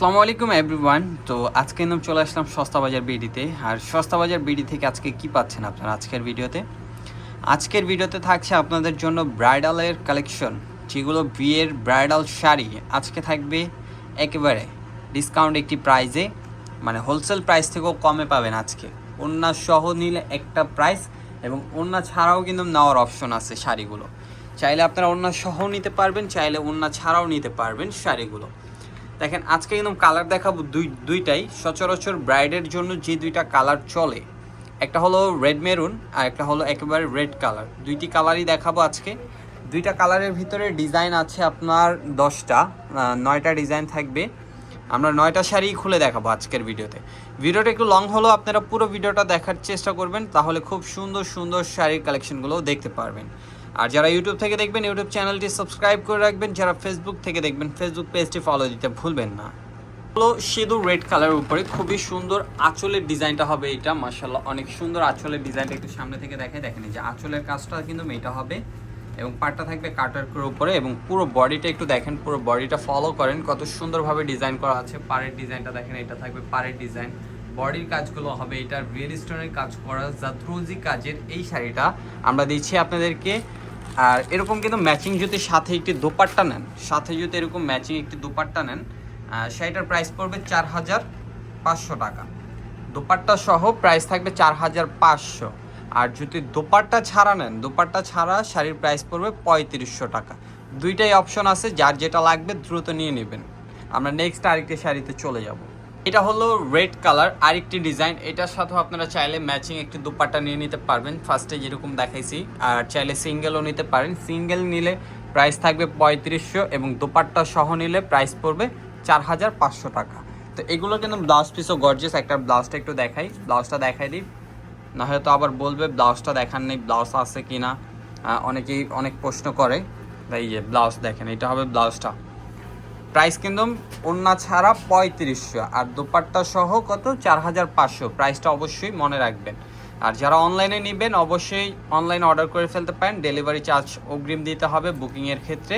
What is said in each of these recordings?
আসসালামু আলাইকুম এভরিওয়ান। তো আজকে কিন্তু চলে আসলাম সস্তা বাজার বিডিতে। আর সস্তা বাজার বিডি থেকে আজকে কি পাচ্ছেন আপনারা আজকের ভিডিওতে থাকছে আপনাদের জন্য ব্রাইডালের কালেকশন, যেগুলো বিয়ের ব্রাইডাল শাড়ি আজকে থাকবে একেবারে ডিসকাউন্ট একটি প্রাইজে, মানে হোলসেল প্রাইস থেকেও কমে পাবেন আজকে। ওড়না সহ নিলে একটা প্রাইস এবং ওড়না ছাড়াও কিন্তু নেওয়ার অপশন আছে শাড়িগুলো। চাইলে আপনারা ওড়না সহ নিতে পারবেন, চাইলে ওড়না ছাড়াও নিতে পারবেন শাড়িগুলো। দেখেন আজকে একদম কালার দেখাবো দুইটাই সচরাচর ব্রাইডের জন্য যে দুইটা কালার চলে, একটা হলো রেড মেরুন আর একটা হলো একেবারে রেড কালার। দুইটি কালারই দেখাবো আজকে। দুইটা কালারের ভিতরে ডিজাইন আছে আপনার 10টা, 9টা ডিজাইন থাকবে। আমরা 9টা শাড়ি খুলে দেখাবো আজকের ভিডিওটা একটু লং হলো, আপনারা পুরো ভিডিওটা দেখার চেষ্টা করবেন, তাহলে খুব সুন্দর সুন্দর শাড়ির কালেকশনগুলো দেখতে পারবেন। আর যারা ইউটিউব থেকে দেখবেন ইউটিউব চ্যানেলটি সাবস্ক্রাইব করে রাখবেন, যারা ফেসবুক থেকে দেখবেন ফেসবুক পেজটি ফলো দিতে ভুলবেন না। হলো সিঁদুর রেড কালারের উপরে খুবই সুন্দর আঁচলের ডিজাইনটা হবে এটা, মাশাআল্লাহ অনেক সুন্দর আঁচলের ডিজাইনটা একটু সামনে থেকে দেখেন এই যে আঁচলের কাজটা কিন্তু এটা হবে এবং পাটটা থাকবে কাটার উপরে এবং পুরো বডিটা একটু দেখেন, পুরো বডিটা ফলো করেন কত সুন্দরভাবে ডিজাইন করা আছে। পাড়ের ডিজাইনটা দেখেন, এটা থাকবে পাড়ের ডিজাইন। বডির কাজগুলো হবে এটা রিয়েল স্টোনের কাজ করা জাদ্রোজি কাজের এই শাড়িটা আমরা দিচ্ছি আপনাদেরকে। আর এরকম কিন্তু ম্যাচিং যদি সাথে একটি দোপাট্টা নেন, সাথে যদি এরকম ম্যাচিং একটি দোপাট্টা নেন, শাড়িটার প্রাইস পড়বে 4,500 টাকা। দোপাট্টা সহ প্রাইস থাকবে 4,500। আর যদি দোপাট্টা ছাড়া নেন, দোপাট্টা ছাড়া শাড়ির প্রাইস পড়বে 3,500 টাকা। দুইটাই অপশন আছে, যার যেটা লাগবে দ্রুত নিয়ে নেবেন। আমরা নেক্সট আরেকটি শাড়িতে চলে যাব। এটা হলো রেড কালার আরেকটি ডিজাইন, এটার সাথেও আপনারা চাইলে ম্যাচিং একটি দোপাট্টা নিয়ে নিতে পারবেন, ফার্স্টে যেরকম দেখাইছি। আর চাইলে সিঙ্গেলও নিতে পারেন, সিঙ্গেল নিলে প্রাইস থাকবে 3,500 এবং দোপাট্টা সহ নিলে প্রাইস পড়বে 4,500 টাকা। তো এগুলো কিন্তু ব্লাউজ পিসও গর্জিয়াস। একটা ব্লাউজটা একটু দেখাই, ব্লাউজটা দেখাই দিই, না হয়তো আবার বলবে ব্লাউজটা দেখান নেই, ব্লাউজ আছে কি না অনেকেই অনেক প্রশ্ন করে। তাই যে ব্লাউজ দেখেন, এটা হবে ব্লাউজটা। প্রাইস কিন্তু ওড়না ছাড়া 3,500 আর দোপাট্টা সহ কত 4,500। প্রাইসটা অবশ্যই মনে রাখবেন। আর যারা অনলাইনে নেবেন অবশ্যই অনলাইনে অর্ডার করে ফেলতে পারেন, ডেলিভারি চার্জ অগ্রিম দিতে হবে বুকিংয়ের ক্ষেত্রে।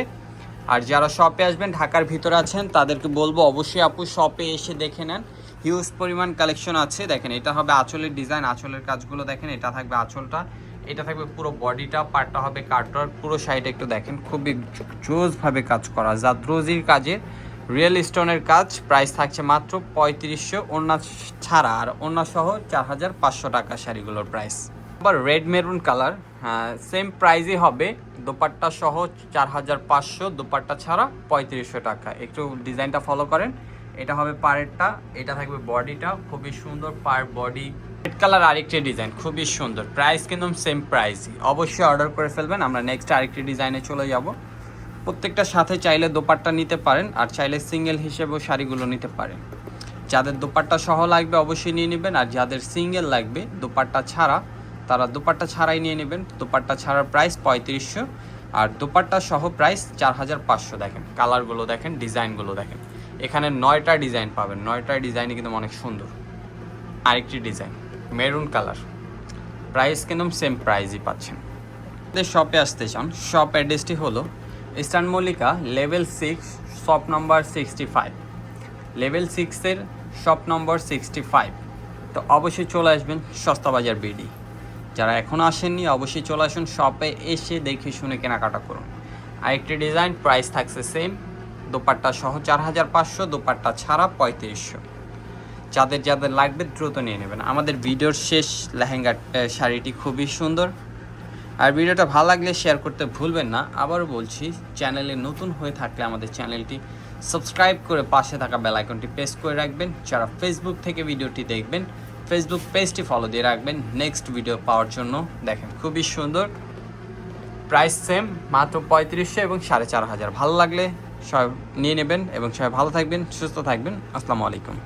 আর যারা শপে আসবেন ঢাকার ভিতরে আছেন তাদেরকে বলবো অবশ্যই আপু শপে এসে দেখে নেন, হিউজ পরিমাণ কালেকশন আছে। দেখেন এটা হবে আঁচলের ডিজাইন, আঁচলের কাজগুলো দেখেন, এটা থাকবে আঁচলটা, এটা থাকবে পুরো বডিটা, পার্টটা হবে কাটওয়ার্ক, পুরো সাইডে একটু দেখেন খুবই জোসভাবে কাজ করা জাদ্রোজির কাজের রিয়েল স্টোনের কাজ। প্রাইস থাকছে মাত্র 3,500 ওড়না ছাড়া, আর ওড়না সহ 4,500 টাকা শাড়িগুলোর প্রাইস। আবার রেড মেরুন কালার, হ্যাঁ সেম প্রাইসই হবে, দোপাট্টা সহ 4,500, দোপাট্টা ছাড়া 3,500 টাকা। একটু ডিজাইনটা ফলো করেন, এটা হবে পাড়েরটা, এটা থাকবে বডিটা, খুবই সুন্দর পার বডি। রেড কালার আরেকটি ডিজাইন খুবই সুন্দর, প্রাইস কিন্তু সেম প্রাইসই, অবশ্যই অর্ডার করে ফেলবেন। আমরা নেক্সট আরেকটি ডিজাইনে চলে যাব। প্রত্যেকটার সাথে চাইলে দোপাট্টা নিতে পারেন, আর চাইলে সিঙ্গেল হিসেবেও শাড়িগুলো নিতে পারেন। যাদের দোপাট্টা সহ লাগবে অবশ্যই নিয়ে নেবেন, আর যাদের সিঙ্গেল লাগবে দোপাট্টা ছাড়া তারা দোপাট্টা ছাড়াই নিয়ে নেবেন। দোপাট্টা ছাড়ার প্রাইস 3,500 আর দোপাট্টা সহ প্রাইস 4,500। দেখেন কালারগুলো দেখেন, ডিজাইনগুলো দেখেন, এখানে 9টা ডিজাইন পাবেন, 9টা ডিজাইনই কিন্তু অনেক সুন্দর। আরেকটি ডিজাইন মেরুন কালার, প্রাইস কিন্তু সেম প্রাইসই পাচ্ছেন। শপে আসতে চান, শপ অ্যাড্রেসটি হলো eastern Mallika level 6 shop number 65, level 6-এর শপ নম্বর 65। তো অবশ্যই চলে আসবেন সস্তা বাজার বিডি। যারা এখনও আসেননি অবশ্যই চলে আসুন শপে, এসে দেখে শুনে কেনাকাটা করুন। আরেকটি ডিজাইন প্রাইস থাকছে সেম, দোপাট্টা সহ 4,500, দোপাট্টা ছাড়া 3,500। যাদের যাদের লাগবে দ্রুত নিয়ে নেবেন। আমাদের ভিডিওর শেষ লেহেঙ্গা শাড়িটি খুবই সুন্দর। আর ভিডিওটা ভালো লাগলে শেয়ার করতে ভুলবেন না। আবারও বলছি, চ্যানেলে নতুন হয়ে থাকলে আমাদের চ্যানেলটি সাবস্ক্রাইব করে পাশে থাকা বেল আইকনটি প্রেস করে রাখবেন। যারা ফেসবুক থেকে ভিডিওটি দেখবেন ফেসবুক পেজটি ফলো দিয়ে রাখবেন নেক্সট ভিডিও পাওয়ার জন্য। দেখেন খুবই সুন্দর, প্রাইস সেম মাত্র 3,500 এবং 4,500। ভালো লাগলে সবাই নিয়ে নেবেন এবং সবাই ভালো থাকবেন, সুস্থ থাকবেন। আসসালামু আলাইকুম।